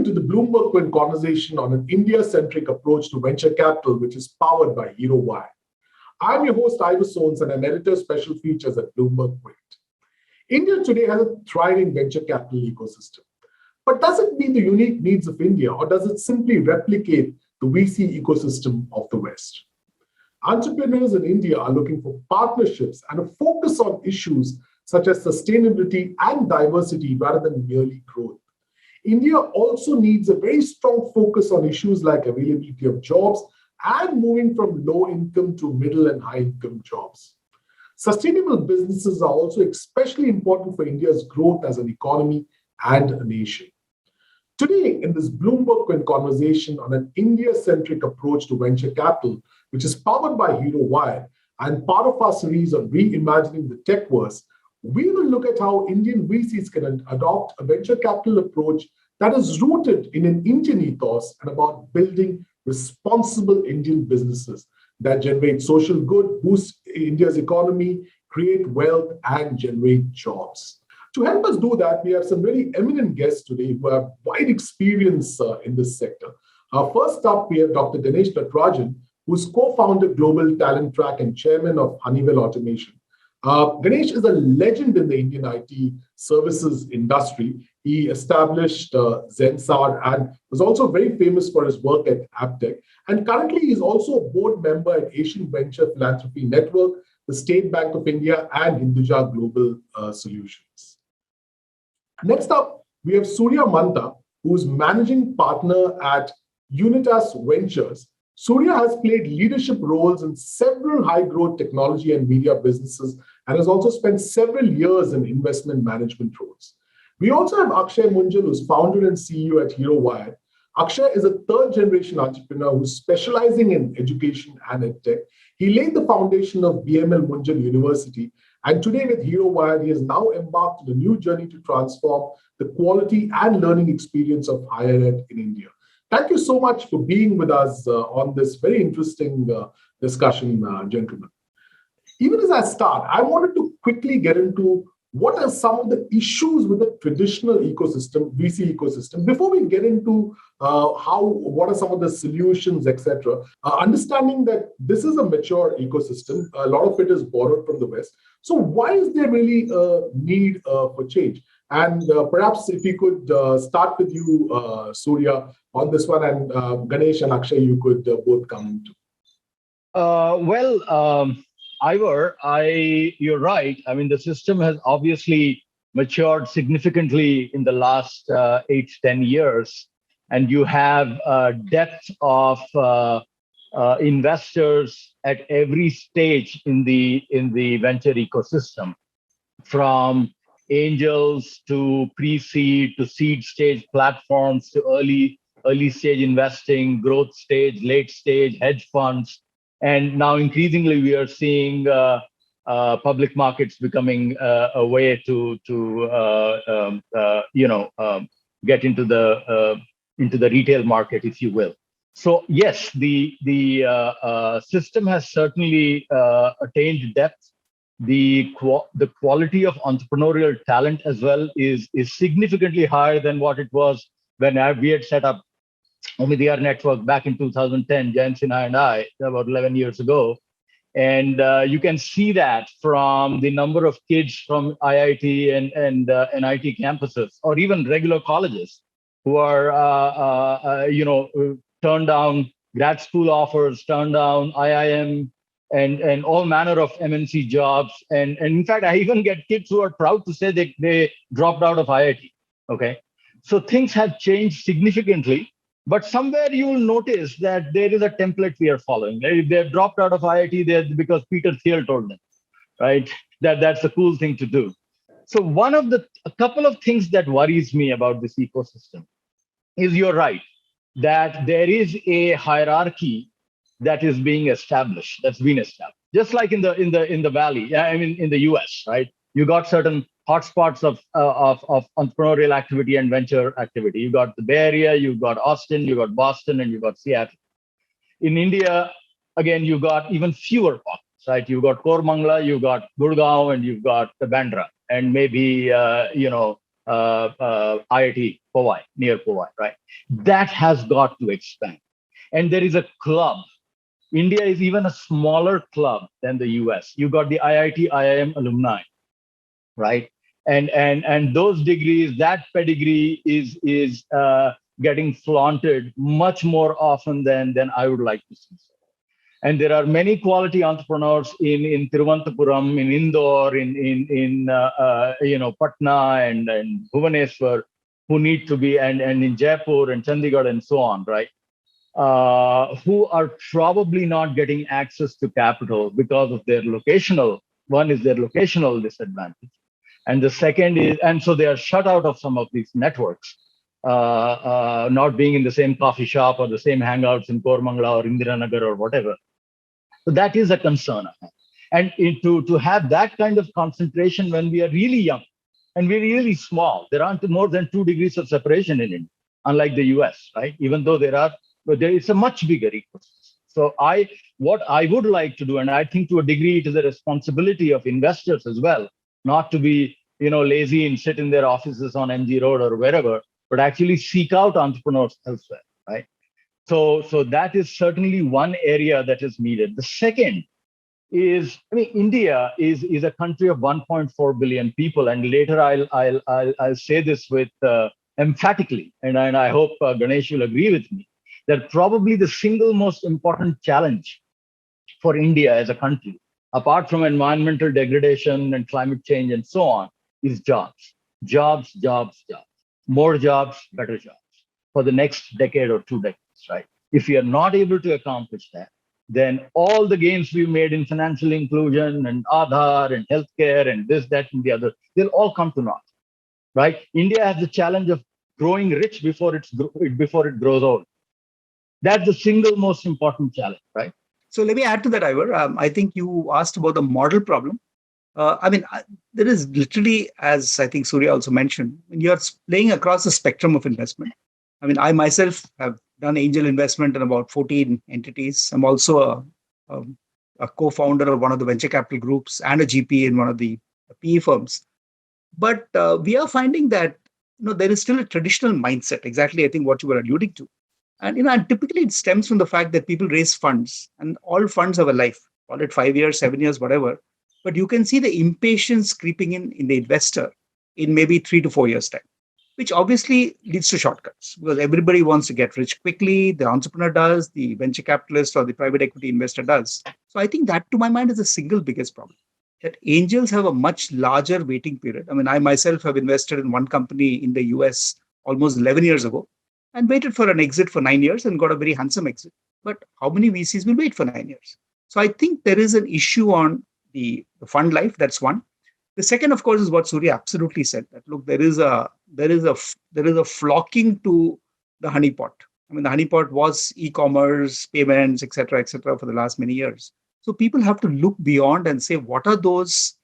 Welcome to the BloombergQuint conversation on an India-centric approach to venture capital, which is powered by HeroWire. I'm your host, Ivor Soans, and I'm editor of special features at BloombergQuint. India today has a thriving venture capital ecosystem. But does it meet the unique needs of India, or does it simply replicate the VC ecosystem of the West? Entrepreneurs in India are looking for partnerships and a focus on issues such as sustainability and diversity rather than merely growth. India also needs a very strong focus on issues like availability of jobs and moving from low income to middle and high income jobs. Sustainable businesses are also especially important for India's growth as an economy and a nation. Today, in this BloombergQuint conversation on an India-centric approach to venture capital, which is powered by HeroWire and part of our series on Reimagining The Techverse, we will look at how Indian VCs can adopt a venture capital approach that is rooted in an Indian ethos and about building responsible Indian businesses that generate social good, boost India's economy, create wealth, and generate jobs. To help us do that, we have some very eminent guests today who have wide experience in this sector. First up, we have Dr. Dinesh Natarajan, who's co-founder Global Talent Track and chairman of Honeywell Automation. Ganesh is a legend in the Indian IT services industry. He established Zensar and was also very famous for his work at Aptech. And currently, he's also a board member at Asian Venture Philanthropy Network, the State Bank of India, and Hinduja Global Solutions. Next up, we have Surya Mantha, who's managing partner at Unitas Ventures. Surya has played leadership roles in several high-growth technology and media businesses and has also spent several years in investment management roles. We also have Akshay Munjal, who's founder and CEO at HeroWire. Akshay is a third-generation entrepreneur who's specializing in education and edtech. He laid the foundation of BML Munjal University, and today with HeroWire, he has now embarked on a new journey to transform the quality and learning experience of higher ed in India. Thank you so much for being with us on this very interesting discussion, gentlemen. Even as I start, I wanted to quickly get into what are some of the issues with the traditional ecosystem, VC ecosystem, before we get into what are some of the solutions, etc. Understanding that this is a mature ecosystem, a lot of it is borrowed from the West. So why is there really a need for change? And perhaps if you could start with you, Surya, on this one, and Ganesh and Akshay, you could both come into. Ivor, you're right. I mean, the system has obviously matured significantly in the last 8-10 years, and you have depth of investors at every stage in the venture ecosystem, from angels to pre-seed to seed stage platforms to early stage investing, growth stage, late stage, hedge funds. And now increasingly we are seeing public markets becoming a way to get into the retail market, if you will. So yes, the system has certainly attained depth. The quality of entrepreneurial talent as well is significantly higher than what it was when we had set up Omidiyar Network back in 2010, Jayan Sinha and I, about 11 years ago. And you can see that from the number of kids from IIT and NIT campuses, or even regular colleges, who are, turned down grad school offers, turned down IIM, and all manner of MNC jobs. And in fact, I even get kids who are proud to say they dropped out of IIT. Okay. So things have changed significantly. But somewhere you will notice that there is a template we are following. They've dropped out of IIT because Peter Thiel told them, right? That's a cool thing to do. So a couple of things that worries me about this ecosystem is, you're right, that there is a hierarchy that is being established, that's been established. Just like in the Valley, I mean, in the US, right? You got certain hotspots of entrepreneurial activity and venture activity. You got the Bay Area, you got Austin, you got Boston, and you got Seattle. In India, again, you got even fewer pockets, right? You got Kormangla, you got Gurgaon, and you've got Bandra, and maybe IIT Powai, near Powai, right? That has got to expand. And there is a club. India is even a smaller club than the US. You got the IIT, IIM alumni, right? And those degrees, that pedigree is getting flaunted much more often than I would like to see. And there are many quality entrepreneurs in Thiruvananthapuram, in Indore, in Patna and Bhubaneswar, who need to be, and in Jaipur and Chandigarh and so on, right? Who are probably not getting access to capital because of their locational. One is their locational disadvantage, and the second is, and so they are shut out of some of these networks, not being in the same coffee shop or the same hangouts in Kormangala or Indiranagar or whatever. So that is a concern. And to have that kind of concentration when we are really young and we're really small, there aren't more than 2 degrees of separation in India, unlike the US, right? Even though it's a much bigger ecosystem. So what I would like to do, and I think to a degree it is a responsibility of investors as well, not to be lazy and sit in their offices on MG Road or wherever, but actually seek out entrepreneurs elsewhere, right? So that is certainly one area that is needed. The second is, India is a country of 1.4 billion people, and later I'll say this with emphatically, and I hope Ganesh will agree with me, that probably the single most important challenge for India as a country, apart from environmental degradation and climate change and so on, is jobs. Jobs, jobs, jobs. More jobs, better jobs for the next decade or 2 decades, right? If we are not able to accomplish that, then all the gains we've made in financial inclusion and Aadhaar and healthcare and this, that, and the other, they'll all come to naught, right? India has the challenge of growing rich before it grows old. That's the single most important challenge, right? So let me add to that, Ivor. I think you asked about the model problem. There is literally, as I think Surya also mentioned, when you're playing across the spectrum of investment. I myself have done angel investment in about 14 entities. I'm also a co-founder of one of the venture capital groups and a GP in one of the PE firms. But we are finding that there is still a traditional mindset, exactly I think what you were alluding to. And typically it stems from the fact that people raise funds, and all funds have a life, call it 5 years, 7 years, whatever. But you can see the impatience creeping in the investor in maybe 3 to 4 years' time, which obviously leads to shortcuts because everybody wants to get rich quickly. The entrepreneur does, the venture capitalist or the private equity investor does. So I think that, to my mind, is the single biggest problem, that angels have a much larger waiting period. I myself have invested in one company in the US almost 11 years ago and waited for an exit for 9 years and got a very handsome exit. But how many VCs will wait for 9 years? So I think there is an issue on the fund life. That's one. The second, of course, is what Surya absolutely said, that look, there is a flocking to the honeypot. The honeypot was e-commerce, payments, etc., for the last many years. So people have to look beyond and say, what are those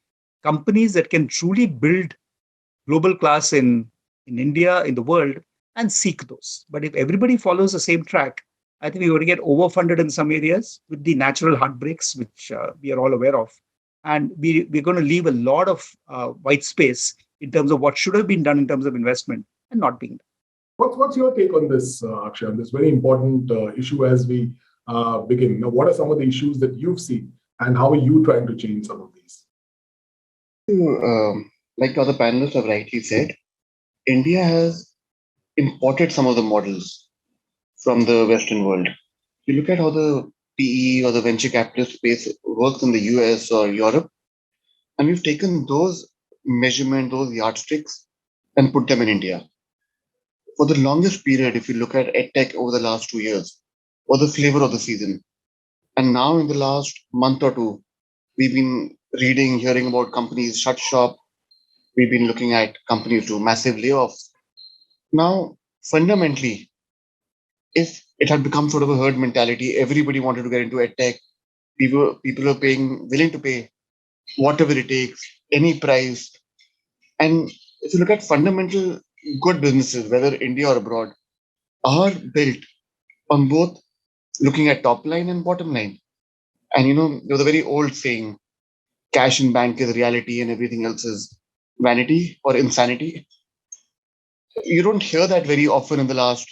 companies that can truly build global class in India, in the world, and seek those. But if everybody follows the same track, I think we're going to get overfunded in some areas with the natural heartbreaks, which we are all aware of. And we're going to leave a lot of white space in terms of what should have been done in terms of investment and not being done. What's your take on this, Akshay, on this very important issue as we begin? Now, what are some of the issues that you've seen and how are you trying to change some of these? Like the other panelists have rightly said, India has imported some of the models from the Western world. You look at how the PE or the venture capitalist space works in the US or Europe, and we've taken those measurements, those yardsticks, and put them in India. For the longest period, if you look at EdTech over the last 2 years, was the flavor of the season. And now in the last month or two, we've been reading, hearing about companies shut shop. We've been looking at companies do massive layoffs. Now, fundamentally, if it had become sort of a herd mentality, everybody wanted to get into EdTech. People are willing to pay whatever it takes, any price. And if you look at fundamental good businesses, whether India or abroad, are built on both looking at top line and bottom line. And there was a very old saying, cash in bank is reality and everything else is vanity or insanity. You don't hear that very often in the last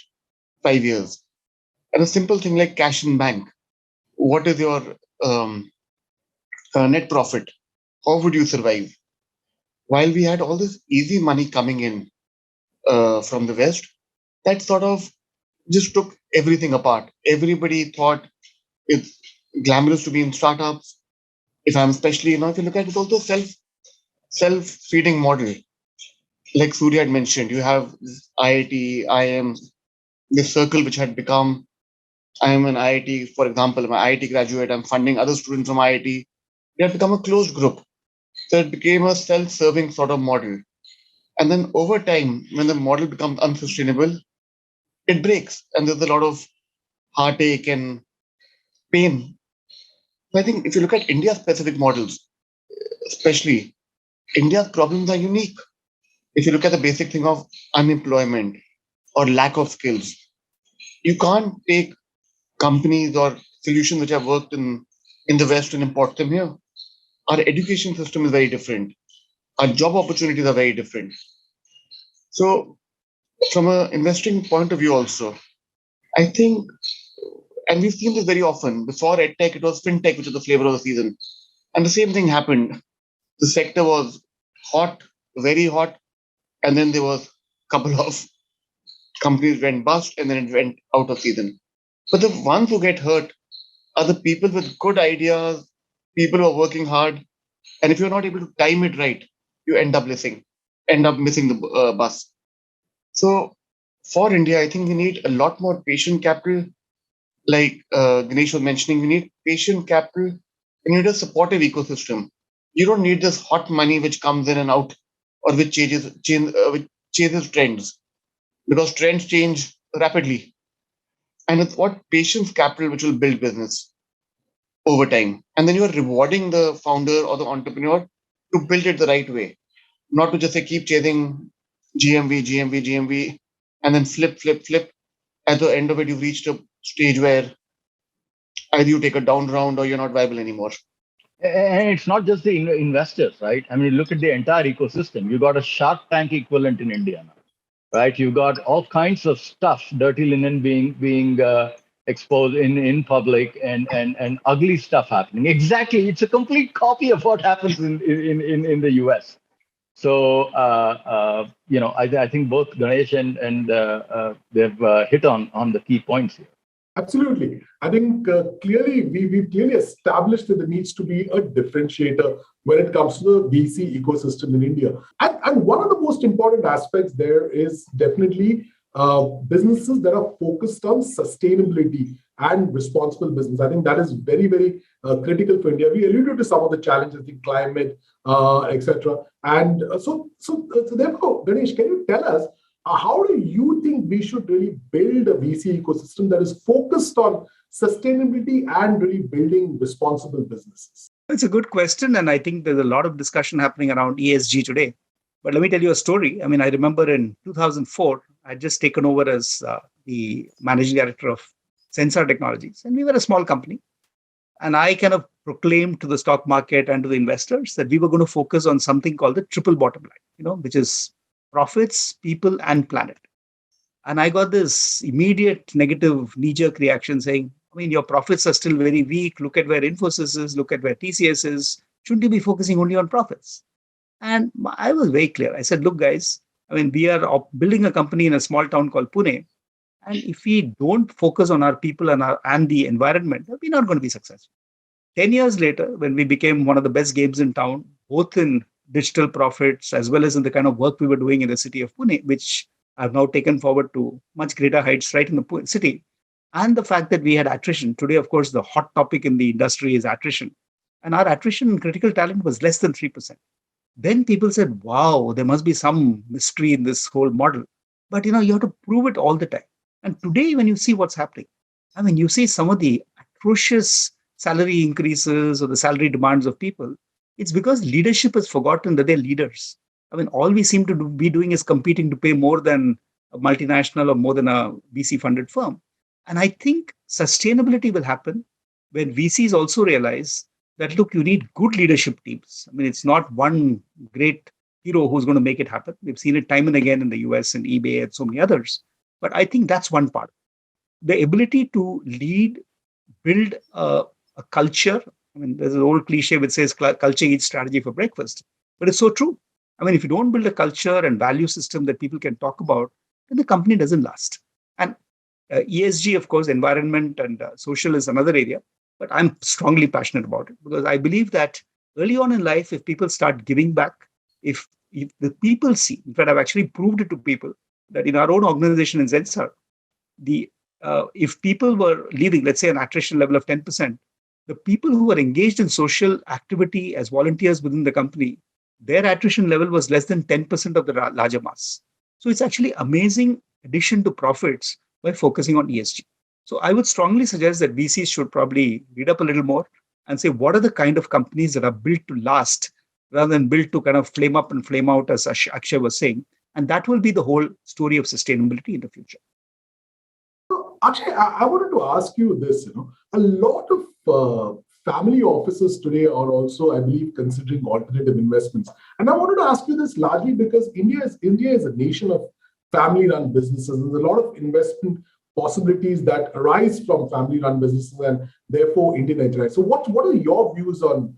5 years. And a simple thing like cash in bank. What is your um, net profit? How would you survive? While we had all this easy money coming in from the West, that sort of just took everything apart. Everybody thought it's glamorous to be in startups. If I'm especially, if you look at it, it's also self-feeding model. Like Surya had mentioned, you have this IIT, IIM, this circle which had become, I am an IIT, for example, I'm an IIT graduate, I'm funding other students from IIT. It had become a closed group. So it became a self-serving sort of model. And then over time, when the model becomes unsustainable, it breaks. And there's a lot of heartache and pain. So I think if you look at India specific models, especially, India's problems are unique. If you look at the basic thing of unemployment or lack of skills, you can't take companies or solutions which have worked in the West and import them here. Our education system is very different. Our job opportunities are very different. So, from an investing point of view, also, I think, and we've seen this very often. Before EdTech, it was FinTech, which was the flavor of the season. And the same thing happened. The sector was hot, very hot, and then there was a couple of companies went bust, and then it went out of season. But the ones who get hurt are the people with good ideas, people who are working hard. And if you're not able to time it right, you end up missing the bus. So for India, I think we need a lot more patient capital. Like Ganesh was mentioning, we need patient capital and you need a supportive ecosystem. You don't need this hot money which comes in and out or which chases trends because trends change rapidly. And it's what patience capital which will build business over time. And then you are rewarding the founder or the entrepreneur to build it the right way, not to just say keep chasing GMV, and then flip. At the end of it, you've reached a stage where either you take a down round or you're not viable anymore. And it's not just the investors, right? I mean, look at the entire ecosystem. You got a Shark Tank equivalent in India now, right? You got all kinds of stuff, dirty linen being exposed in public, and ugly stuff happening. Exactly, it's a complete copy of what happens in the US. So I think both Ganesh and they've hit on the key points here. Absolutely. I think clearly we've clearly established that there needs to be a differentiator when it comes to the VC ecosystem in India. And one of the most important aspects there is definitely businesses that are focused on sustainability and responsible business. I think that is very, very critical for India. We alluded to some of the challenges in climate, etc. And so therefore, Ganesh, can you tell us, how do you think we should really build a VC ecosystem that is focused on sustainability and really building responsible businesses? It's a good question. And I think there's a lot of discussion happening around ESG today. But let me tell you a story. I mean, I remember in 2004, I'd just taken over as the managing director of Sensor Technologies. And we were a small company. And I kind of proclaimed to the stock market and to the investors that we were going to focus on something called the triple bottom line, which is profits, people, and planet. And I got this immediate negative knee-jerk reaction saying, I mean, your profits are still very weak. Look at where Infosys is. Look at where TCS is. Shouldn't you be focusing only on profits? And I was very clear. I said, look, guys, I mean, we are building a company in a small town called Pune. And if we don't focus on our people and the environment, we're not going to be successful. 10 years later, when we became one of the best games in town, both in digital profits as well as in the kind of work we were doing in the city of Pune, which I've now taken forward to much greater heights right in the city. And the fact that we had attrition. Today, of course, the hot topic in the industry is attrition. And our attrition in critical talent was less than 3%. Then people said, wow, there must be some mystery in this whole model. But, you have to prove it all the time. And today, when you see what's happening, I mean, you see some of the atrocious salary increases or the salary demands of people. It's because leadership has forgotten that they're leaders. I mean, all we seem to be doing is competing to pay more than a multinational or more than a VC-funded firm. And I think sustainability will happen when VCs also realize that, look, you need good leadership teams. I mean, it's not one great hero who's going to make it happen. We've seen it time and again in the US and eBay and so many others. But I think that's one part. The ability to lead, build a culture. I mean, there's an old cliche which says culture eats strategy for breakfast. But it's so true. I mean, if you don't build a culture and value system that people can talk about, then the company doesn't last. And ESG, of course, environment and social is another area. But I'm strongly passionate about it because I believe that early on in life, if people start giving back, if the people see, in fact, I've actually proved it to people that in our own organization in Zensar, if people were leaving, let's say an attrition level of 10%, the people who were engaged in social activity as volunteers within the company, their attrition level was less than 10% of the larger mass. So it's actually amazing addition to profits by focusing on ESG. So I would strongly suggest that VCs should probably read up a little more and say, what are the kind of companies that are built to last rather than built to kind of flame up and flame out, as Akshay was saying. And that will be the whole story of sustainability in the future. Akshay, I wanted to ask you this. A lot of family offices today are also, I believe, considering alternative investments. And I wanted to ask you this largely because India is a nation of family-run businesses. There's a lot of investment possibilities that arise from family-run businesses and therefore Indian HNIs. So what are your views on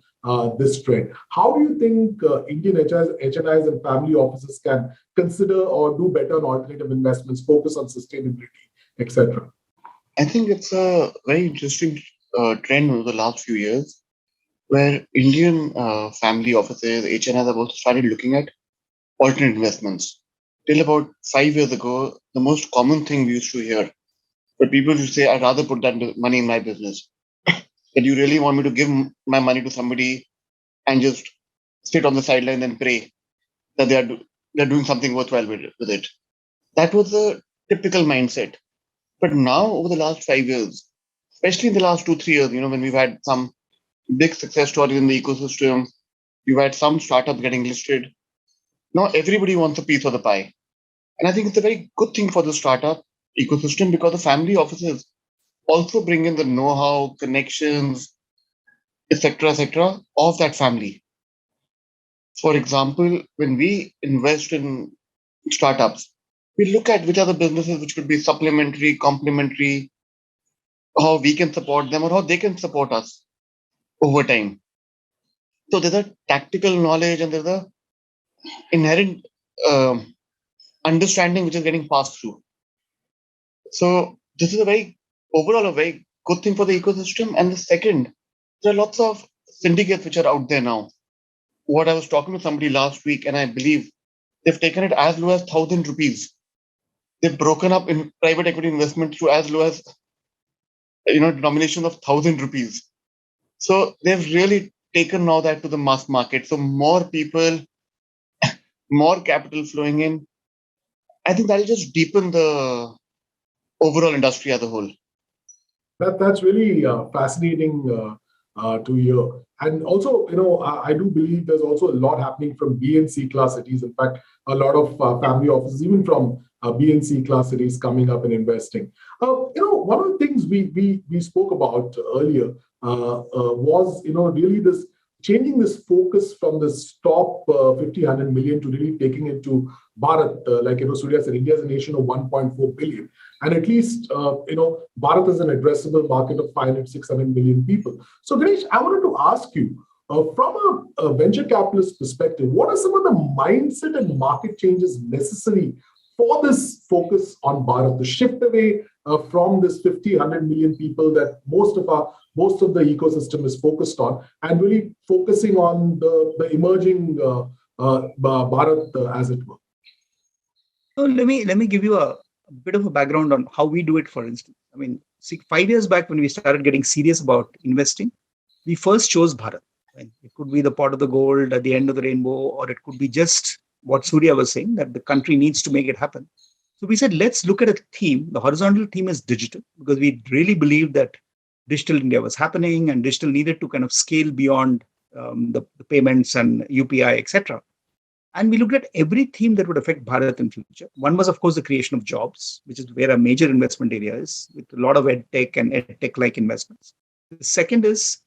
this trend? How do you think Indian HNIs and family offices can consider or do better on alternative investments, focus on sustainability, etc.? I think it's a very interesting trend over the last few years where Indian family offices, HNIs have also started looking at alternate investments. Till about 5 years ago, the most common thing we used to hear, but people used to say, I'd rather put that money in my business. That you really want me to give my money to somebody and just sit on the sideline and pray that they're doing something worthwhile with it. That was the typical mindset. But now, over the last 5 years, especially in the last 2-3 years, when we've had some big success stories in the ecosystem, you've had some startups getting listed. Now everybody wants a piece of the pie. And I think it's a very good thing for the startup ecosystem because the family offices also bring in the know-how, connections, etc., of that family. For example, when we invest in startups, we look at which are the businesses which could be supplementary, complementary, how we can support them or how they can support us over time. So there's a tactical knowledge and there's a inherent understanding which is getting passed through. So this is a very good thing for the ecosystem. And the second, there are lots of syndicates which are out there now. What I was talking to somebody last week, and I believe they've taken it as low as 1,000 rupees. They've broken up in private equity investment to as low as denomination of 1,000 rupees. So they've really taken now that to the mass market. So more people, more capital flowing in. I think that'll just deepen the overall industry as a whole. That's really fascinating to hear. And also, I do believe there's also a lot happening from B and C class cities. In fact, a lot of family offices, even from B and C class cities, coming up and investing. One of the things we spoke about earlier was, really this changing this focus from this top 50, 100 million to really taking it to Bharat. Surya said, India is a nation of 1.4 billion. And at least, Bharat is an addressable market of 500, 600 million people. So, Ganesh, I wanted to ask you, from a venture capitalist perspective, what are some of the mindset and market changes necessary for this focus on Bharat, the shift away from this 50, 100 million people that most of the ecosystem is focused on, and really focusing on the emerging Bharat, as it were? So let me give you a bit of a background on how we do it, for instance. 5 years back when we started getting serious about investing, we first chose Bharat. It could be the pot of the gold at the end of the rainbow, or it could be just what Surya was saying, that the country needs to make it happen. So we said, let's look at a theme. The horizontal theme is digital, because we really believed that digital India was happening and digital needed to kind of scale beyond the payments and UPI, etc. And we looked at every theme that would affect Bharat in future. One was, of course, the creation of jobs, which is where a major investment area is, with a lot of edtech and edtech-like investments. The second is,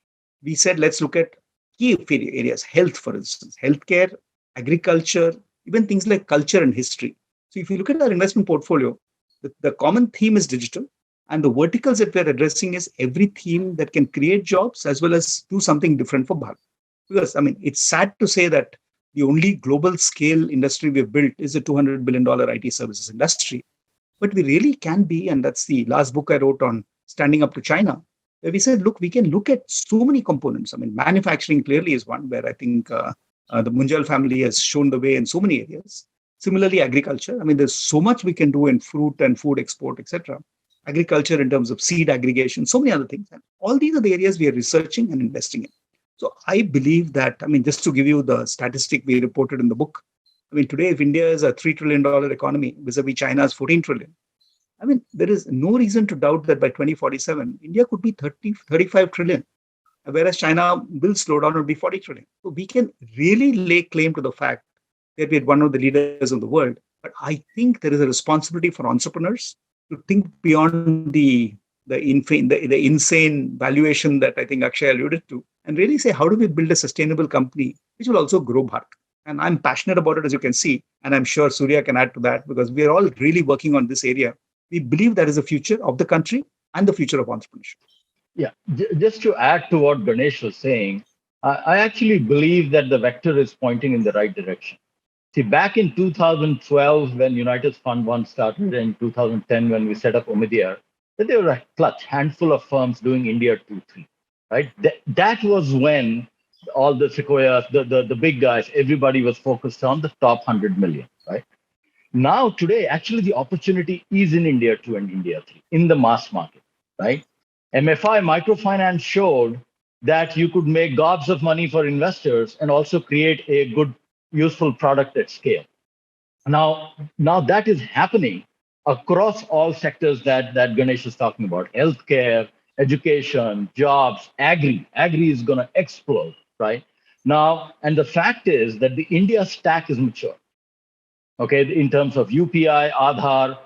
we said, let's look at key areas, health, for instance. Healthcare agriculture, even things like culture and history. So if you look at our investment portfolio, the common theme is digital. And the verticals that we're addressing is every theme that can create jobs as well as do something different for Bharat. Because, I mean, it's sad to say that the only global scale industry we've built is a $200 billion IT services industry. But we really can be, and that's the last book I wrote on standing up to China, where we said, look, we can look at so many components. I mean, manufacturing clearly is one where I think the Munjal family has shown the way in so many areas. Similarly, agriculture. I mean, there's so much we can do in fruit and food export, etc. Agriculture in terms of seed aggregation, so many other things. And all these are the areas we are researching and investing in. So I believe that, I mean, just to give you the statistic we reported in the book, I mean, today, if India is a $3 trillion economy vis-a-vis China's 14 trillion, I mean, there is no reason to doubt that by 2047, India could be 35 trillion, whereas China will slow down and be 40 trillion. So we can really lay claim to the fact that we're one of the leaders of the world. But I think there is a responsibility for entrepreneurs to think beyond the insane valuation that I think Akshay alluded to, and really say, how do we build a sustainable company which will also grow Bharat? And I'm passionate about it, as you can see, and I'm sure Surya can add to that, because we are all really working on this area. We believe that is the future of the country and the future of entrepreneurship. Yeah, just to add to what Ganesh was saying, I actually believe that the vector is pointing in the right direction. See, back in 2012, when United Fund 1 started, in 2010, when we set up Omidyar, there were a handful of firms doing India 2-3, right? That was when all the Sequoias, the big guys, everybody was focused on the top 100 million, right? Now, today, actually, the opportunity is in India 2 and India 3, in the mass market, right? MFI microfinance showed that you could make gobs of money for investors and also create a good, useful product at scale. Now that is happening across all sectors that Ganesh is talking about: healthcare, education, jobs, agri. Agri is going to explode, right? Now, and the fact is that the India stack is mature, okay, in terms of UPI, Aadhaar,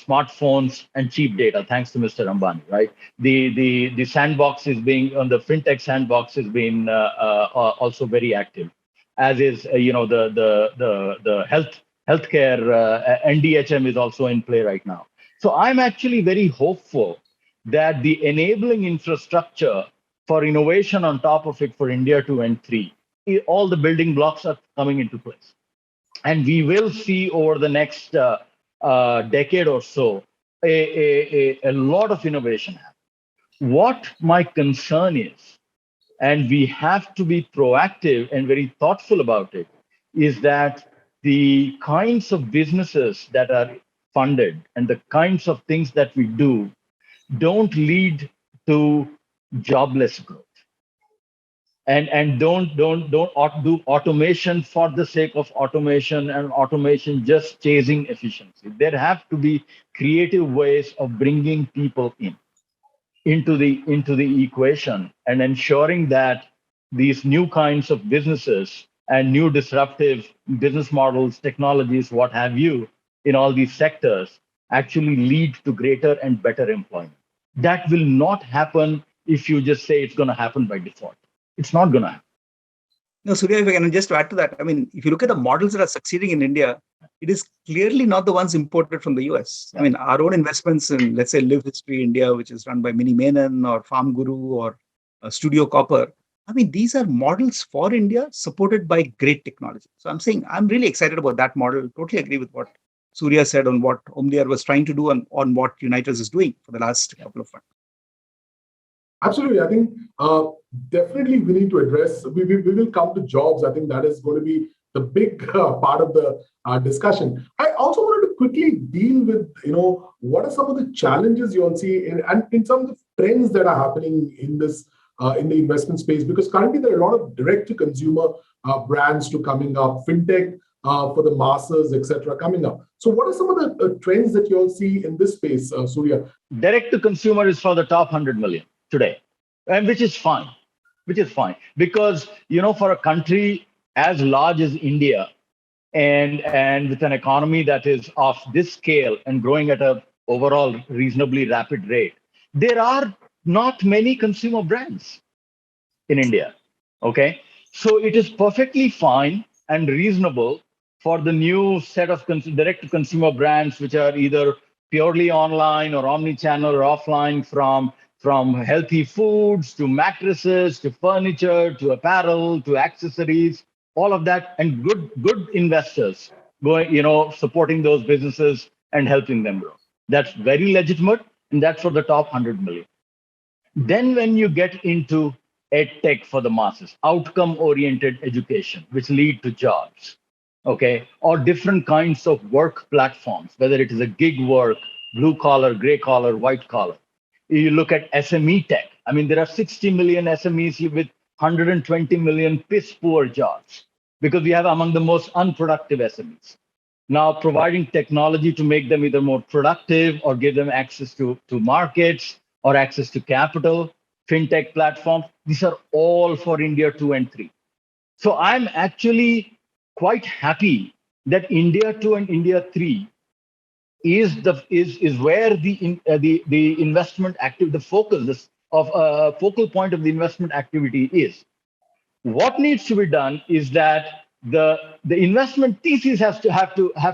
smartphones and cheap data, thanks to Mr. Ambani, right? The sandbox is being, on the fintech sandbox is being also very active, as is the healthcare NDHM is also in play right now. So I'm actually very hopeful that the enabling infrastructure for innovation on top of it for India 2 and 3, all the building blocks are coming into place. And we will see over the next decade or so a lot of innovation happen. What my concern is, and we have to be proactive and very thoughtful about it, is that the kinds of businesses that are funded and the kinds of things that we do don't lead to jobless growth. And don't do automation for the sake of automation, and automation just chasing efficiency. There have to be creative ways of bringing people into the equation and ensuring that these new kinds of businesses and new disruptive business models, technologies, what have you, in all these sectors actually lead to greater and better employment. That will not happen if you just say it's going to happen by default. It's not going to happen. No, Surya, if I can just add to that, I mean, if you look at the models that are succeeding in India, it is clearly not the ones imported from the US. I mean, our own investments in, let's say, Live History India, which is run by Mini Menon or Farm Guru or Studio Copper. I mean, these are models for India supported by great technology. So I'm saying I'm really excited about that model. Totally agree with what Surya said on what Omidyar was trying to do and on what Uniters is doing for the last couple of months. Absolutely. I think definitely we need to address, we will come to jobs. I think that is going to be the big part of the discussion. I also wanted to quickly deal with, what are some of the challenges you all see in terms of trends that are happening in this, in the investment space, because currently there are a lot of direct-to-consumer brands coming up, fintech for the masses, etc., coming up. So what are some of the trends that you all see in this space, Surya? Direct-to-consumer is for the top 100 million today, and which is fine, because for a country as large as India and with an economy that is of this scale and growing at a overall reasonably rapid rate, there are not many consumer brands in India. Okay, So it is perfectly fine and reasonable for the new set of direct-to-consumer brands, which are either purely online or omni-channel or offline, from healthy foods to mattresses to furniture to apparel to accessories, all of that, and good investors going, supporting those businesses and helping them grow. That's very legitimate, and that's for the top 100 million. Then when you get into edtech for the masses, outcome-oriented education, which lead to jobs, okay, or different kinds of work platforms, whether it is a gig work, blue collar, gray collar, white collar. You look at SME tech. I mean, there are 60 million SMEs with 120 million piss poor jobs because we have among the most unproductive SMEs. Now, providing technology to make them either more productive or give them access to markets or access to capital, fintech platforms, these are all for India 2 and 3. So I'm actually quite happy that India 2 and India 3 is where the investment active, the focus of focal point of the investment activity is. What needs to be done is that the investment thesis have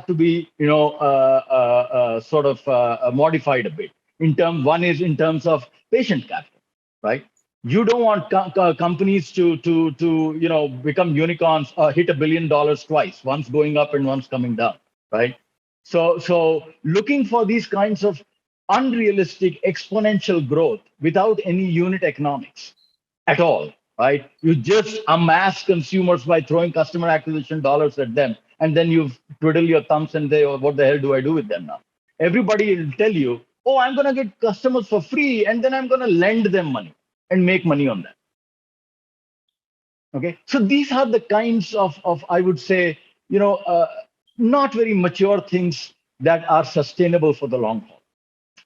to be sort of modified a bit. One is in terms of patient capital, right? You don't want companies to become unicorns or hit $1 billion twice, once going up and once coming down, right? So looking for these kinds of unrealistic exponential growth without any unit economics at all, right? You just amass consumers by throwing customer acquisition dollars at them, and then you twiddle your thumbs and say, oh, what the hell do I do with them now? Everybody will tell you, oh, I'm going to get customers for free, and then I'm going to lend them money and make money on that. Okay, so these are the kinds of I would say, not very mature things that are sustainable for the long haul.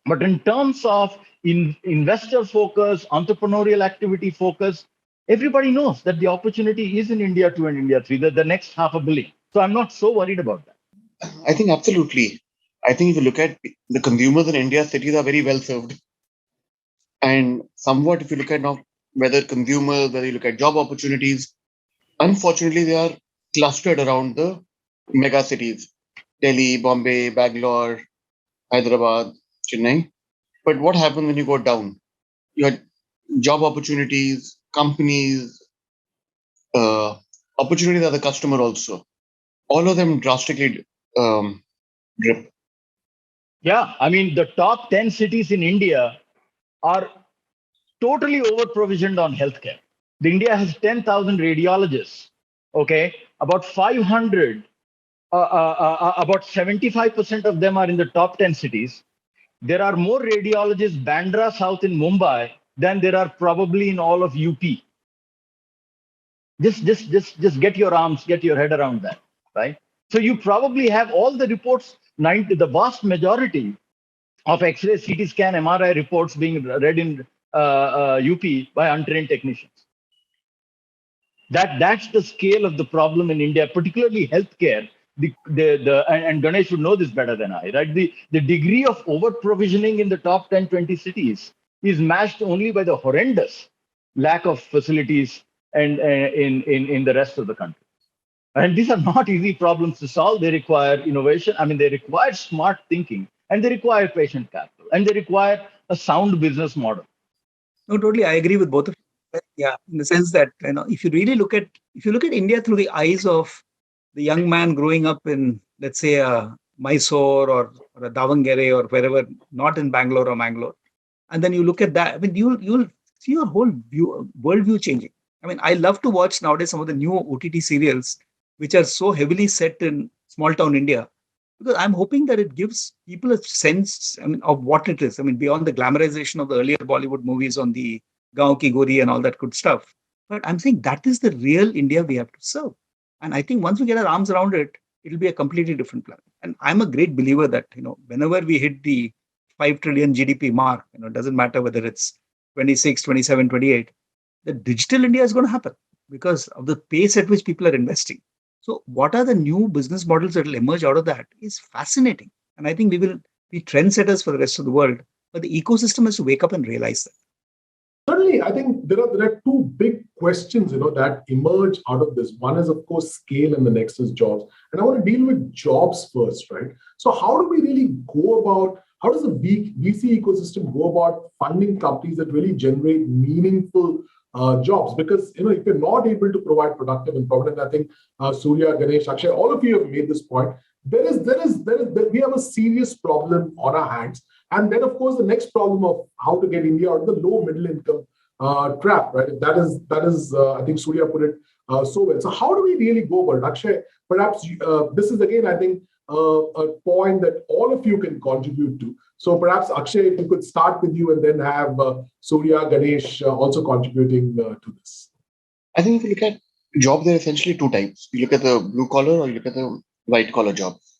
But in terms of investor focus, entrepreneurial activity focus, everybody knows that the opportunity is in India 2 and India 3, the next 500 million. So I'm not so worried about that. I think absolutely. I think if you look at the consumers in India, cities are very well served. And somewhat, if you look at now, whether you look at job opportunities, unfortunately, they are clustered around the mega cities, Delhi, Bombay, Bangalore, Hyderabad, Chennai. But what happens when you go down? You had job opportunities, companies, opportunities as a customer also. All of them drastically drip. Yeah, I mean, the top 10 cities in India are totally over-provisioned on healthcare. India has 10,000 radiologists, okay? About 500, about 75% of them are in the top 10 cities. There are more radiologists Bandra South in Mumbai than there are probably in all of UP. Just get your head around that, right? So you probably have all the reports, the vast majority of X-ray, CT scan, MRI reports being read in UP by untrained technicians. That's the scale of the problem in India, particularly healthcare. And Ganesh would know this better than I, right? The degree of over-provisioning in the top 10, 20 cities is matched only by the horrendous lack of facilities and in the rest of the country. And these are not easy problems to solve. They require innovation. I mean, they require smart thinking, and they require patient capital, and they require a sound business model. No, totally. I agree with both of you. Yeah, in the sense that if you look at India through the eyes of the young man growing up in, let's say, Mysore or a Davangere or wherever, not in Bangalore or Mangalore, and then you look at that, I mean, you'll see your whole worldview changing. I mean, I love to watch nowadays some of the new OTT serials which are so heavily set in small town India, because I'm hoping that it gives people a sense, of what it is. I mean, beyond the glamorization of the earlier Bollywood movies on the Gaon Ki Gori and all that good stuff. But I'm saying that is the real India we have to serve. And I think once we get our arms around it, it'll be a completely different planet. And I'm a great believer that, whenever we hit the 5 trillion GDP mark, it doesn't matter whether it's 26, 27, 28, the digital India is going to happen because of the pace at which people are investing. So what are the new business models that will emerge out of that is fascinating. And I think we will be trendsetters for the rest of the world. But the ecosystem has to wake up and realize that. Certainly, I think there are two big questions, that emerge out of this. One is, of course, scale, and the next is jobs. And I want to deal with jobs first, right? So, how do we really go about? How does the VC ecosystem go about funding companies that really generate meaningful jobs? Because if you're not able to provide productive and permanent, I think Surya, Ganesh, Akshay, all of you have made this point. We have a serious problem on our hands. And then, of course, the next problem of how to get India out of the low middle income trap, right? That is, I think Surya put it so well. So, how do we really go about it? Akshay, perhaps this is again, I think, a point that all of you can contribute to. So, perhaps Akshay, if you could start with you and then have Surya, Ganesh also contributing to this. I think if you look at jobs, there are essentially two types. You look at the blue collar or you look at the white collar jobs.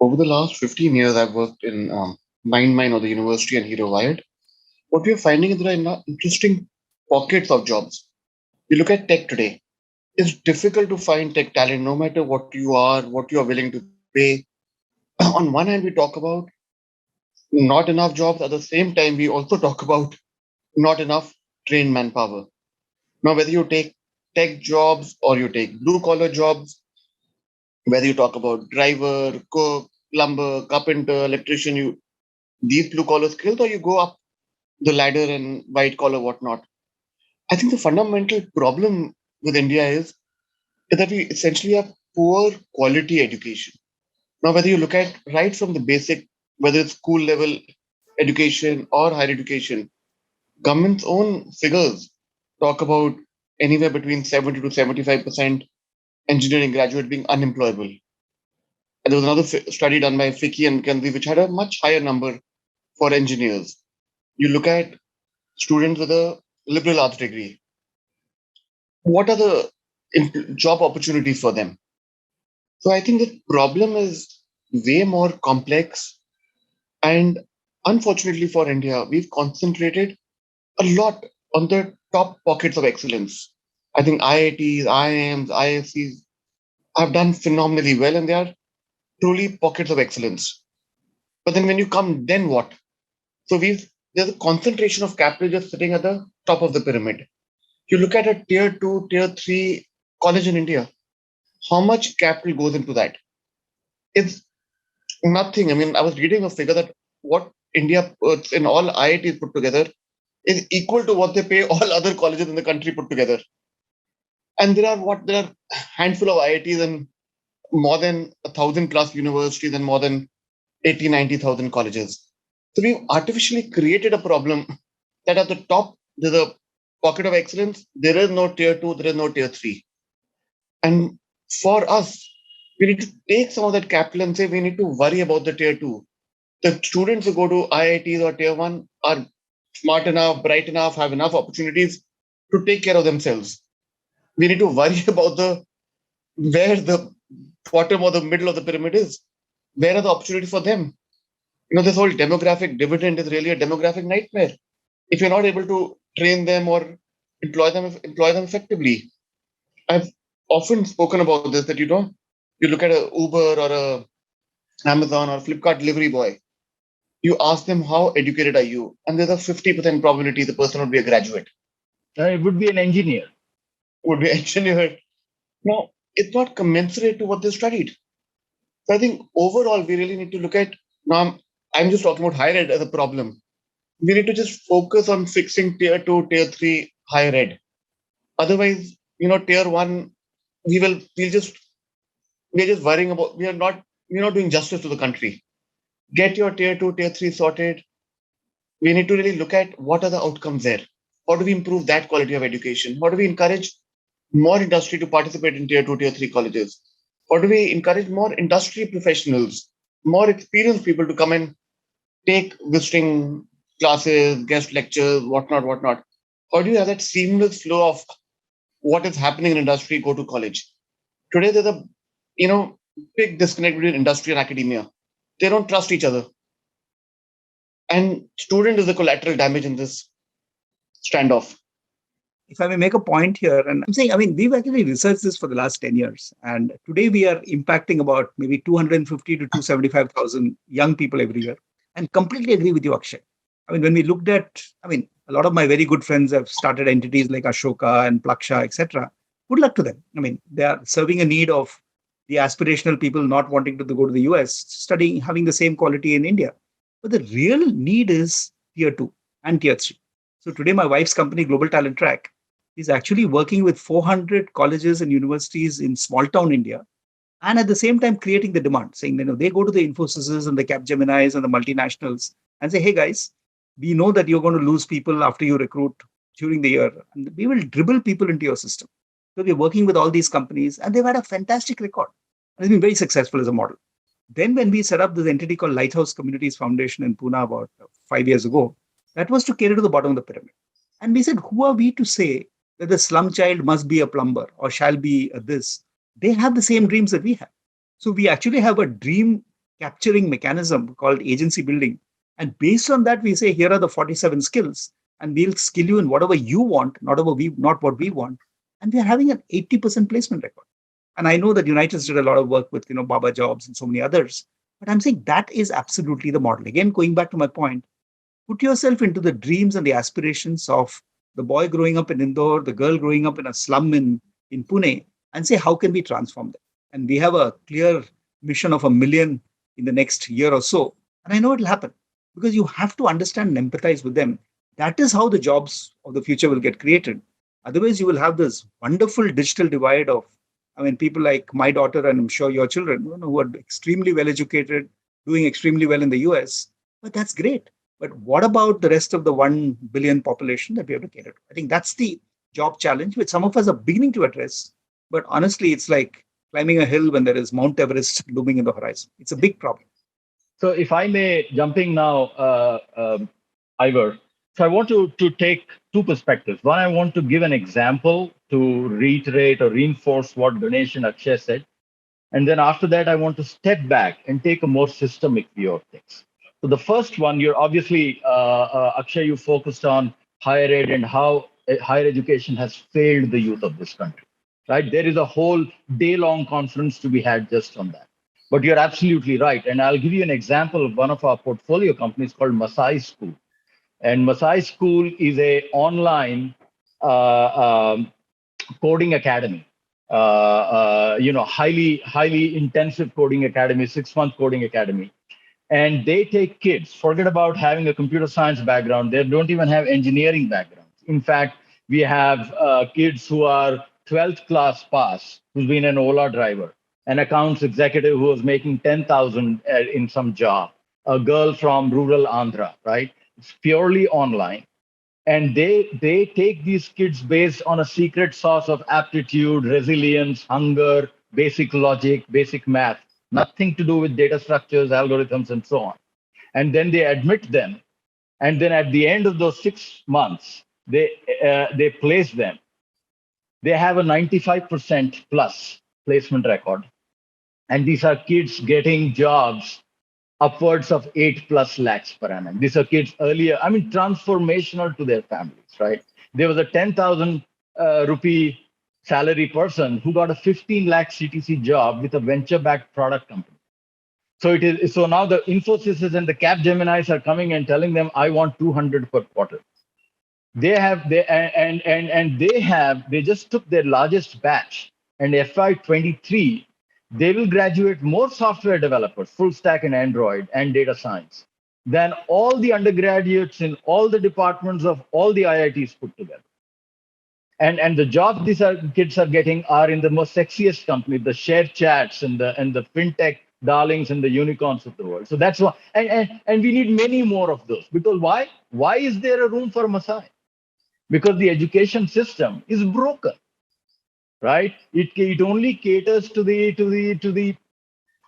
Over the last 15 years, I've worked in Mine or the university and Hero Wired. What we are finding is there are interesting pockets of jobs. You look at tech today, it's difficult to find tech talent no matter what you are willing to pay. On one hand, we talk about not enough jobs. At the same time, we also talk about not enough trained manpower. Now, whether you take tech jobs or you take blue collar jobs, whether you talk about driver, cook, plumber, carpenter, electrician, these blue collar skills, or you go up the ladder and white collar, whatnot. I think the fundamental problem with India is that we essentially have poor quality education. Now, whether you look at right from the basic, whether it's school level education or higher education, government's own figures talk about anywhere between 70 to 75% engineering graduate being unemployable. And there was another study done by Fickey and McKenzie, which had a much higher number for engineers. You look at students with a liberal arts degree. What are the job opportunities for them? So I think the problem is way more complex. And unfortunately for India, we've concentrated a lot on the top pockets of excellence. I think IITs, IIMs, ISCs have done phenomenally well, and they are truly pockets of excellence. But then when you come, then what? So there's a concentration of capital just sitting at the top of the pyramid. You look at a tier 2, tier 3 college in India, how much capital goes into that? It's nothing. I mean, I was reading a figure that what India puts in all IITs put together is equal to what they pay all other colleges in the country put together. And there are a handful of IITs and more than 1,000 plus universities and more than 80, 90,000 colleges. So we've artificially created a problem that at the top, there's a pocket of excellence. There is no tier 2, there is no tier 3. And for us, we need to take some of that capital and say we need to worry about the tier 2. The students who go to IITs or tier 1 are smart enough, bright enough, have enough opportunities to take care of themselves. We need to worry about where the bottom or the middle of the pyramid is. Where are the opportunities for them? This whole demographic dividend is really a demographic nightmare. If you're not able to train them or employ them effectively. I've often spoken about this, that you look at a Uber or a Amazon or Flipkart delivery boy. You ask them, how educated are you? And there's a 50% probability the person would be a graduate. It would be an engineer. No, it's not commensurate to what they studied. So I think overall, we really need to look at, now I'm just talking about higher ed as a problem. We need to just focus on fixing tier 2, tier 3 higher ed. Otherwise, tier 1, we're just worrying about, we're not doing justice to the country. Get your tier 2, tier 3 sorted. We need to really look at what are the outcomes there. How do we improve that quality of education? How do we encourage more industry to participate in tier 2, tier 3 colleges? How do we encourage more industry professionals, more experienced people to come and take visiting classes, guest lectures, whatnot? How do you have that seamless flow of what is happening in industry, go to college? Today, there's a big disconnect between industry and academia. They don't trust each other. And student is the collateral damage in this standoff. If I may make a point here, and I'm saying, we've actually researched this for the last 10 years. And today we are impacting about maybe 250 to 275,000 young people every year. And completely agree with you, Akshay. I mean, when we looked at, I mean, a lot of my very good friends have started entities like Ashoka and Plaksha, etc. Good luck to them. I mean, they are serving a need of the aspirational people not wanting to go to the US, studying, having the same quality in India. But the real need is tier two and tier three. So today, my wife's company, Global Talent Track, is actually working with 400 colleges and universities in small town India, and at the same time creating the demand, saying, they go to the Infosys and the Capgeminis and the multinationals and say, hey guys, we know that you're going to lose people after you recruit during the year, and we will dribble people into your system. So we're working with all these companies, and they've had a fantastic record. And it's been very successful as a model. Then when we set up this entity called Lighthouse Communities Foundation in Pune about 5 years ago, that was to cater to the bottom of the pyramid. And we said, who are we to say that the slum child must be a plumber or shall be a this? They have the same dreams that we have. So we actually have a dream capturing mechanism called agency building. And based on that, we say, here are the 47 skills, and we'll skill you in whatever you want, not what we want. And we are having an 80% placement record. And I know that Uniteds did a lot of work with, Baba Jobs and so many others. But I'm saying that is absolutely the model. Again, going back to my point, put yourself into the dreams and the aspirations of the boy growing up in Indore, the girl growing up in a slum in Pune, and say, how can we transform them? And we have a clear mission of 1 million in the next year or so. And I know it'll happen because you have to understand and empathize with them. That is how the jobs of the future will get created. Otherwise, you will have this wonderful digital divide of, people like my daughter, and I'm sure your children, who are extremely well educated, doing extremely well in the US. But that's great. But what about the rest of the 1 billion population that we have to cater to? I think that's the job challenge, which some of us are beginning to address. But honestly, it's like climbing a hill when there is Mount Everest looming in the horizon. It's a big problem. So if I may, jumping now, Ivor, so I want to take two perspectives. One, I want to give an example to reiterate or reinforce what Ganesh and Akshay said. And then after that, I want to step back and take a more systemic view of things. So the first one, you're obviously, Akshay, you focused on higher ed and how higher education has failed the youth of this country, right? There is a whole day-long conference to be had just on that. But you're absolutely right. And I'll give you an example of one of our portfolio companies called Masai School. And Masai School is a online coding academy, highly intensive coding academy, 6-month coding academy. And they take kids, forget about having a computer science background. They don't even have engineering backgrounds. In fact, we have kids who are 12th class pass, who's been an Ola driver, an accounts executive who was making 10,000 in some job, a girl from rural Andhra, right? It's purely online. And they take these kids based on a secret sauce of aptitude, resilience, hunger, basic logic, basic math, nothing to do with data structures, algorithms, and so on. And then they admit them. And then at the end of those 6 months, they place them. They have a 95% plus placement record. And these are kids getting jobs upwards of 8+ lakhs per annum. These are kids earlier, transformational to their families, right? There was a 10,000 rupee salary person who got a 15 lakh CTC job with a venture-backed product company. So now the Infosys and the Capgeminis are coming and telling them, I want 200 per quarter. They just took their largest batch, and FY23, they will graduate more software developers, full stack and Android and data science, than all the undergraduates in all the departments of all the IITs put together. And the jobs these kids are getting are in the most sexiest companies, the share chats and the fintech darlings and the unicorns of the world. So that's why, and we need many more of those. Because why? Why is there a room for Masai? Because the education system is broken, right? It only caters to the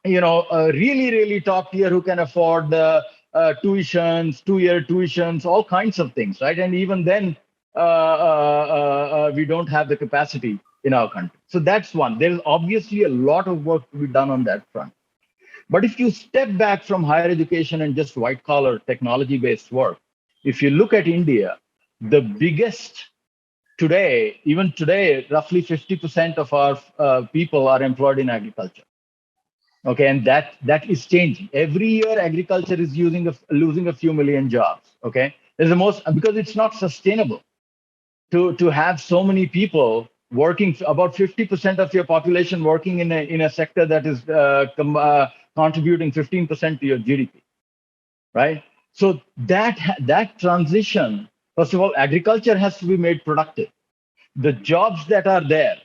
really top tier who can afford the tuitions, 2-year tuitions, all kinds of things, right? And even then, we don't have the capacity in our country. So that's one. There is obviously a lot of work to be done on that front. But if you step back from higher education and just white collar technology-based work, if you look at India, the biggest even today, roughly 50% of our people are employed in agriculture. Okay, and that is changing. Every year, agriculture is losing a few million jobs. Okay, there's the most because it's not sustainable to have so many people working, about 50% of your population working in a sector that is contributing 15% to your GDP, right? So that transition, first of all, agriculture has to be made productive. The jobs that are there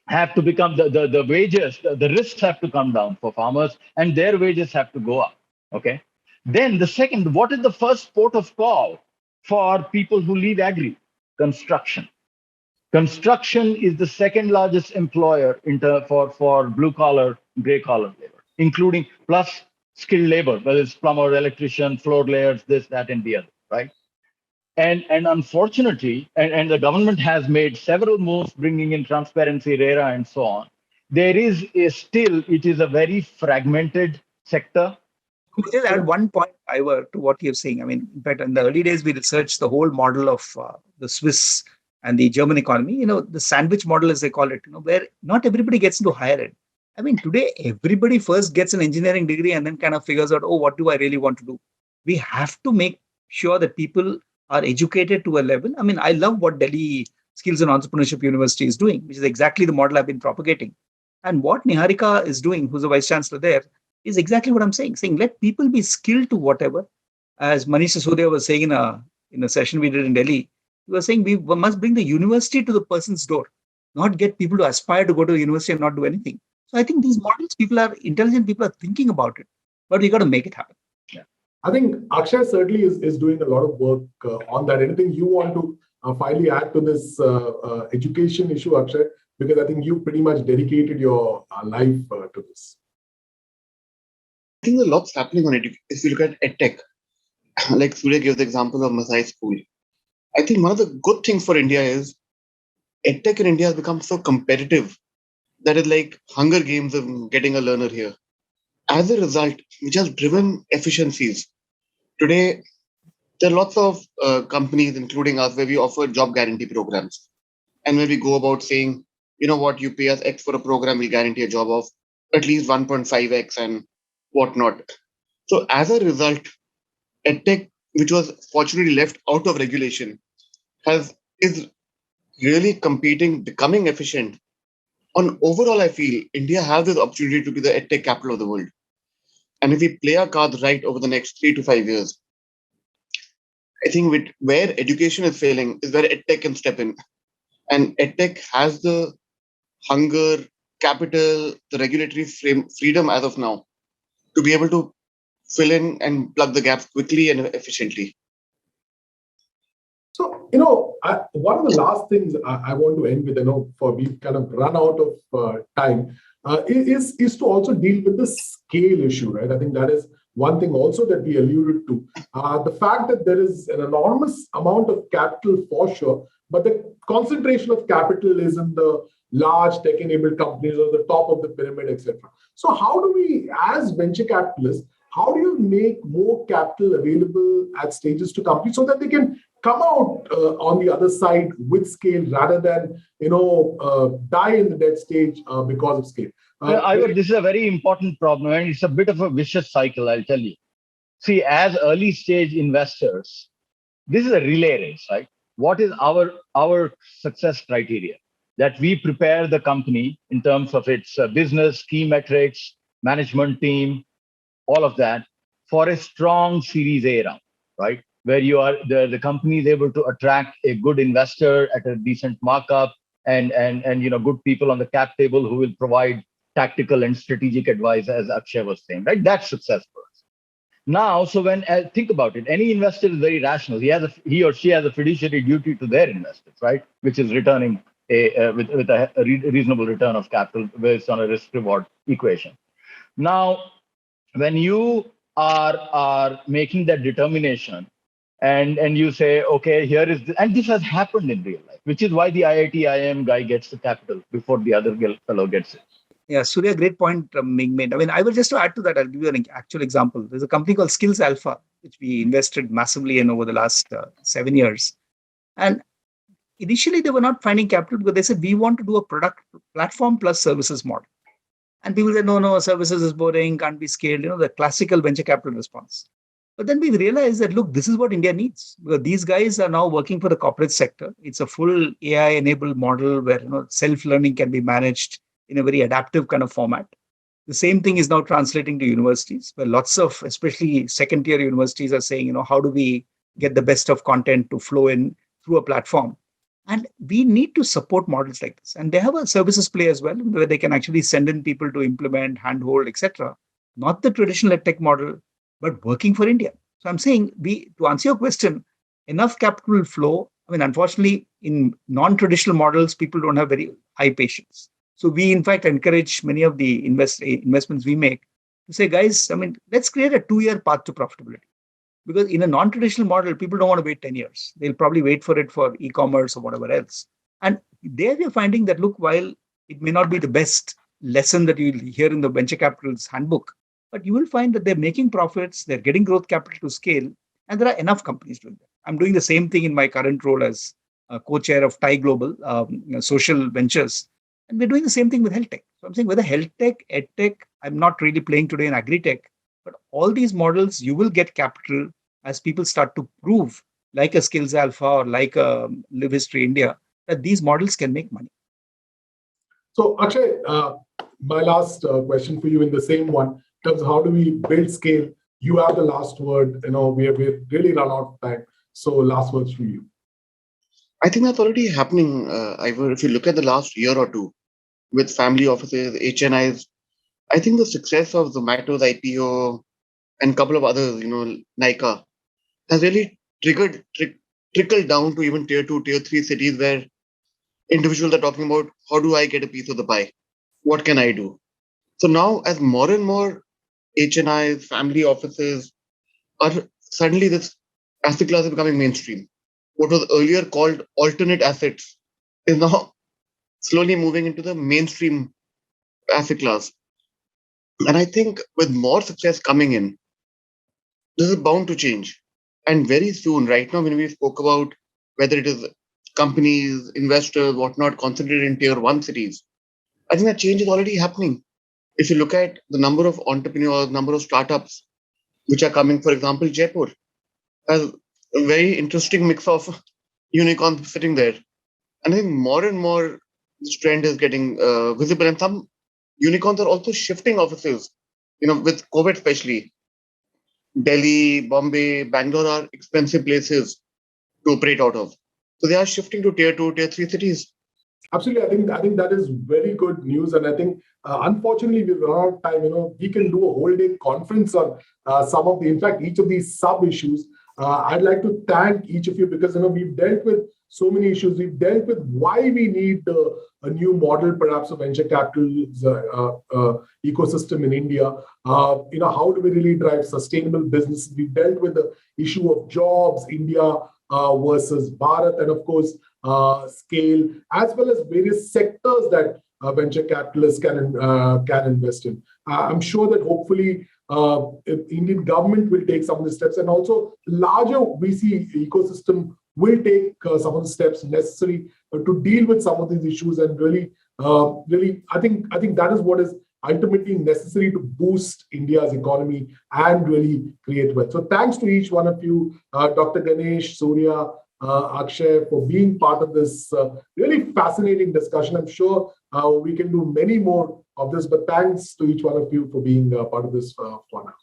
have to become the wages, the risks have to come down for farmers, and their wages have to go up. Okay. Then the second, what is the first port of call for people who leave agri? Construction. Construction is the second largest employer for blue collar, gray collar labor, including plus skilled labor, whether it's plumber, electrician, floor layers, this, that, and the other, right? And unfortunately, and the government has made several moves bringing in transparency, RERA, and so on. There is it is a very fragmented sector. Just add one point, Ivor, to what you're saying. I mean, in fact, in the early days, we researched the whole model of the Swiss and the German economy. The sandwich model, as they call it, where not everybody gets into higher ed. I mean, today, everybody first gets an engineering degree and then kind of figures out, oh, what do I really want to do? We have to make sure that people are educated to a level. I mean, I love what Delhi Skills and Entrepreneurship University is doing, which is exactly the model I've been propagating. And what Niharika is doing, who's the vice chancellor there, is exactly what I'm saying let people be skilled to whatever. As Manish Surya was saying in a session we did in Delhi, he was saying we must bring the university to the person's door, not get people to aspire to go to a university and not do anything. So I think these models, intelligent people are thinking about it, but we got to make it happen. Yeah. I think Akshay certainly is doing a lot of work on that. Anything you want to finally add to this education issue, Akshay? Because I think you pretty much dedicated your life to this. I think there's lots happening on it. If you look at EdTech, like Surya gave the example of Masai School, I think one of the good things for India is EdTech in India has become so competitive that it's like Hunger Games of getting a learner here. As a result, which has driven efficiencies. Today, there are lots of companies, including us, where we offer job guarantee programs. And when we go about saying, you know what, you pay us X for a program, we'll guarantee a job of at least 1.5X and whatnot. So as a result, EdTech, which was fortunately left out of regulation, is really competing, becoming efficient. On overall, I feel India has this opportunity to be the EdTech capital of the world. And if we play our cards right over the next 3 to 5 years, I think where education is failing is where EdTech can step in. And EdTech has the hunger, capital, the regulatory freedom as of now to be able to fill in and plug the gaps quickly and efficiently. So, one of the last things I want to end with, for we've kind of run out of time, is to also deal with the scale issue, right? I think that is one thing also that we alluded to. The fact that there is an enormous amount of capital for sure, but the concentration of capital is in the large tech-enabled companies or the top of the pyramid, etc. So how do we, as venture capitalists, how do you make more capital available at stages to companies so that they can come out on the other side with scale rather than, die in the dead stage because of scale? Ivor, this is a very important problem, and it's a bit of a vicious cycle, I'll tell you. See, as early stage investors, this is a relay race, right? What is our success criteria? That we prepare the company in terms of its business, key metrics, management team, all of that for a strong Series A round, right? Where the company is able to attract a good investor at a decent markup and good people on the cap table who will provide tactical and strategic advice, as Akshay was saying, right? That's success for us. Now, so when think about it, any investor is very rational. He or she has a fiduciary duty to their investors, right? Which is returning with a reasonable return of capital based on a risk-reward equation. Now, when you are making that determination, and you say, okay, here is and this has happened in real life, which is why the IIT IIM guy gets the capital before the other fellow gets it. Yeah, Surya, great point being made. I mean, I will just to add to that, I'll give you an actual example. There's a company called Skills Alpha, which we invested massively in over the last 7 years. And initially, they were not finding capital because they said, we want to do a product platform plus services model. And people say, no, services is boring, can't be scaled, the classical venture capital response. But then we realized that, look, this is what India needs. Because these guys are now working for the corporate sector. It's a full AI-enabled model where self-learning can be managed in a very adaptive kind of format. The same thing is now translating to universities, where lots of, especially second-tier universities, are saying, how do we get the best of content to flow in through a platform? And we need to support models like this. And they have a services play as well, where they can actually send in people to implement, handhold, etc. Not the traditional tech model, but working for India. So I'm saying, to answer your question, enough capital will flow. I mean, unfortunately, in non-traditional models, people don't have very high patience. So we, in fact, encourage many of the investments we make to say, guys, let's create a 2-year path to profitability. Because in a non-traditional model, people don't want to wait 10 years. They'll probably wait for it for e-commerce or whatever else. And there we're finding that, look, while it may not be the best lesson that you'll hear in the venture capital's handbook, but you will find that they're making profits, they're getting growth capital to scale, and there are enough companies doing that. I'm doing the same thing in my current role as co-chair of TIE Global, social ventures. And we're doing the same thing with health tech. So I'm saying whether health tech, ed tech, I'm not really playing today in agri-tech, but all these models, you will get capital as people start to prove, like a Skills Alpha or like a Live History India, that these models can make money. So Akshay, my last question for you in the same one, in terms of how do we build scale? You have the last word. We've really run out of time. So last words for you. I think that's already happening, Ivor. If you look at the last year or two with family offices, HNIs, I think the success of Zomato's IPO and a couple of others, Nykaa, has really trickled down to even tier 2, tier 3 cities where individuals are talking about, how do I get a piece of the pie? What can I do? So now, as more and more HNIs, family offices are suddenly, this asset class is becoming mainstream. What was earlier called alternate assets is now slowly moving into the mainstream asset class. And I think with more success coming in, this is bound to change. And very soon, right now, when we spoke about whether it is companies, investors, whatnot, concentrated in tier 1 cities, I think that change is already happening. If you look at the number of entrepreneurs, number of startups which are coming, for example, Jaipur has a very interesting mix of unicorns sitting there. And I think more and more this trend is getting visible. And some unicorns are also shifting offices, with COVID especially. Delhi, Bombay, Bangalore are expensive places to operate out of. So they are shifting to tier 2, tier 3 cities. Absolutely. I think that is very good news. And I think, unfortunately, we've run out of time. We can do a whole day conference on some of in fact, each of these sub-issues. I'd like to thank each of you because, we've dealt with so many issues. We've dealt with why we need a new model, perhaps, of venture capital ecosystem in India. How do we really drive sustainable business? We've dealt with the issue of jobs, India versus Bharat, and of course, scale, as well as various sectors that venture capitalists can invest in. I'm sure that hopefully Indian government will take some of the steps, and also larger VC ecosystem will take some of the steps necessary to deal with some of these issues. And really, I think that is what is ultimately necessary to boost India's economy and really create wealth. So thanks to each one of you, Dr. Ganesh, Surya, Akshay, for being part of this really fascinating discussion. I'm sure we can do many more of this, but thanks to each one of you for being part of this for now.